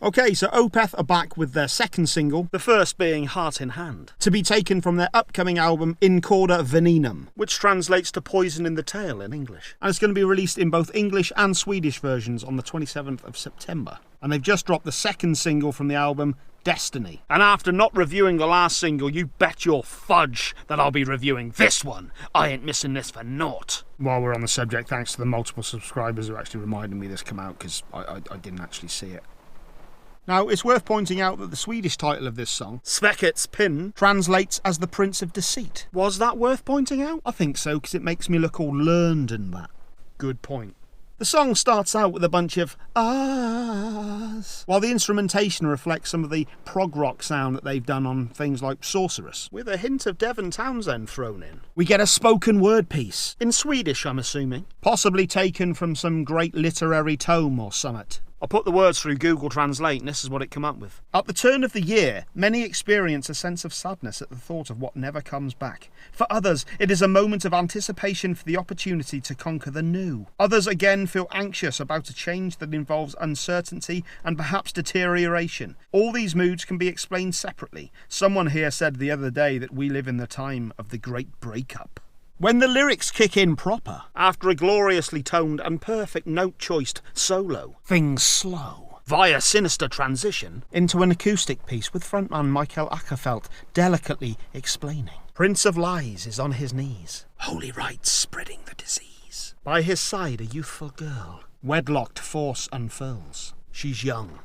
Okay, so Opeth are back with their second single, the first being Heart in Hand, to be taken from their upcoming album In Cauda Venenum, which translates to Poison in the Tail in English. And it's going to be released in both English and Swedish versions on the 27th of September. And they've just dropped the second single from the album, Destiny. And after not reviewing the last single, you bet your fudge that I'll be reviewing this one. I ain't missing this for naught. While we're on the subject, thanks to the multiple subscribers who actually reminded me this come out, because I didn't actually see it. Now, it's worth pointing out that the Swedish title of this song, Svekets Prins, translates as the Prince of Deceit. Was that worth pointing out? I think so, because it makes me look all learned and that. Good point. The song starts out with a bunch of ahs, while the instrumentation reflects some of the prog rock sound that they've done on things like Sorceress, with a hint of Devon Townsend thrown in. We get a spoken word piece, in Swedish I'm assuming, possibly taken from some great literary tome or summit. I put the words through Google Translate and this is what it came up with. At the turn of the year, many experience a sense of sadness at the thought of what never comes back. For others, it is a moment of anticipation for the opportunity to conquer the new. Others again feel anxious about a change that involves uncertainty and perhaps deterioration. All these moods can be explained separately. Someone here said the other day that we live in the time of the great breakup. When the lyrics kick in proper, after a gloriously toned and perfect note-choiced solo, things slow, via sinister transition, into an acoustic piece with frontman Michael Ackerfeldt delicately explaining. Prince of Lies is on his knees, holy rites spreading the disease. By his side a youthful girl, wedlocked force unfurls. She's young,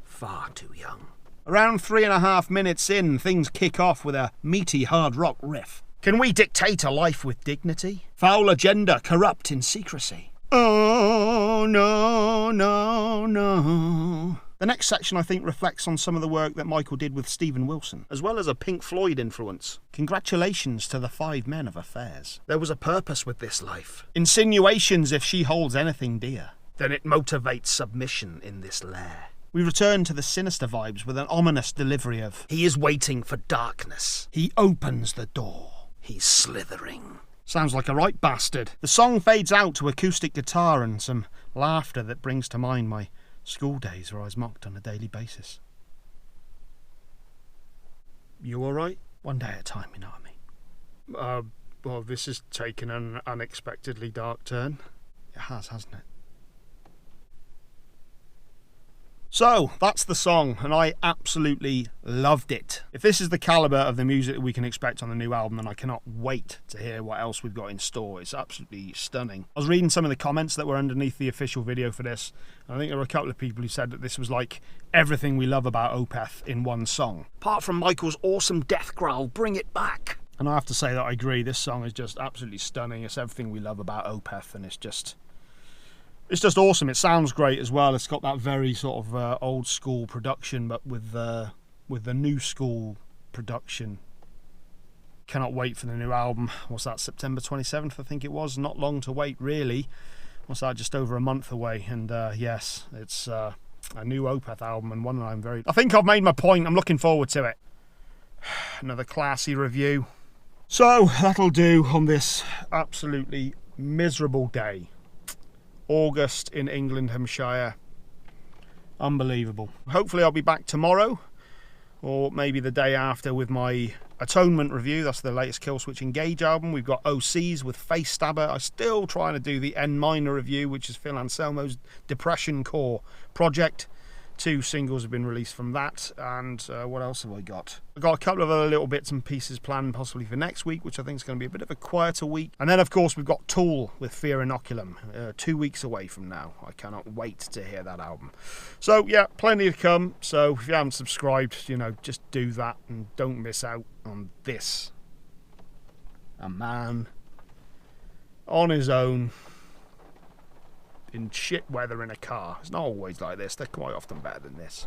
far too young. Around 3.5 minutes in, things kick off with a meaty hard rock riff. Can we dictate a life with dignity? Foul agenda corrupt in secrecy. Oh, no, no, no. The next section I think reflects on some of the work that Michael did with Stephen Wilson, as well as a Pink Floyd influence. Congratulations to the 5 men of affairs. There was a purpose with this life. Insinuations if she holds anything dear. Then it motivates submission in this lair. We return to the sinister vibes with an ominous delivery of, he is waiting for darkness. He opens the door. He's slithering. Sounds like a right bastard. The song fades out to acoustic guitar and some laughter that brings to mind my school days where I was mocked on a daily basis. You alright? One day at a time, you know what I mean? Well, this has taken an unexpectedly dark turn. It has, hasn't it? So, that's the song, and I absolutely loved it. If this is the calibre of the music that we can expect on the new album, then I cannot wait to hear what else we've got in store. It's absolutely stunning. I was reading some of the comments that were underneath the official video for this, and I think there were a couple of people who said that this was like everything we love about Opeth in one song. Apart from Michael's awesome death growl, Bring It Back. And I have to say that I agree, this song is just absolutely stunning. It's everything we love about Opeth, and it's just awesome. It sounds great as well. It's got that very sort of old school production, but with the new school production. Cannot wait for the new album. What's that, September 27th I think it was? Not long to wait really. What's that, just over a month away? And yes, it's a new Opeth album, and one that I think I've made my point. I'm looking forward to it. Another classy review. So that'll do on this absolutely miserable day. August in England, Hampshire. Unbelievable. Hopefully I'll be back tomorrow, or maybe the day after, with my Atonement review. That's the latest Killswitch Engage album. We've got OCs with Face Stabber. I'm still trying to do the N Minor review, which is Phil Anselmo's Depression Core project. 2 singles have been released from that, and what else have I got? I've got a couple of other little bits and pieces planned possibly for next week, which I think is going to be a bit of a quieter week. And then of course we've got Tool with Fear Inoculum, 2 weeks away from now. I cannot wait to hear that album. So yeah, plenty to come. So if you haven't subscribed, you know, just do that and don't miss out on this. A man on his own in shit weather in a car. It's not always like this. They're quite often better than this.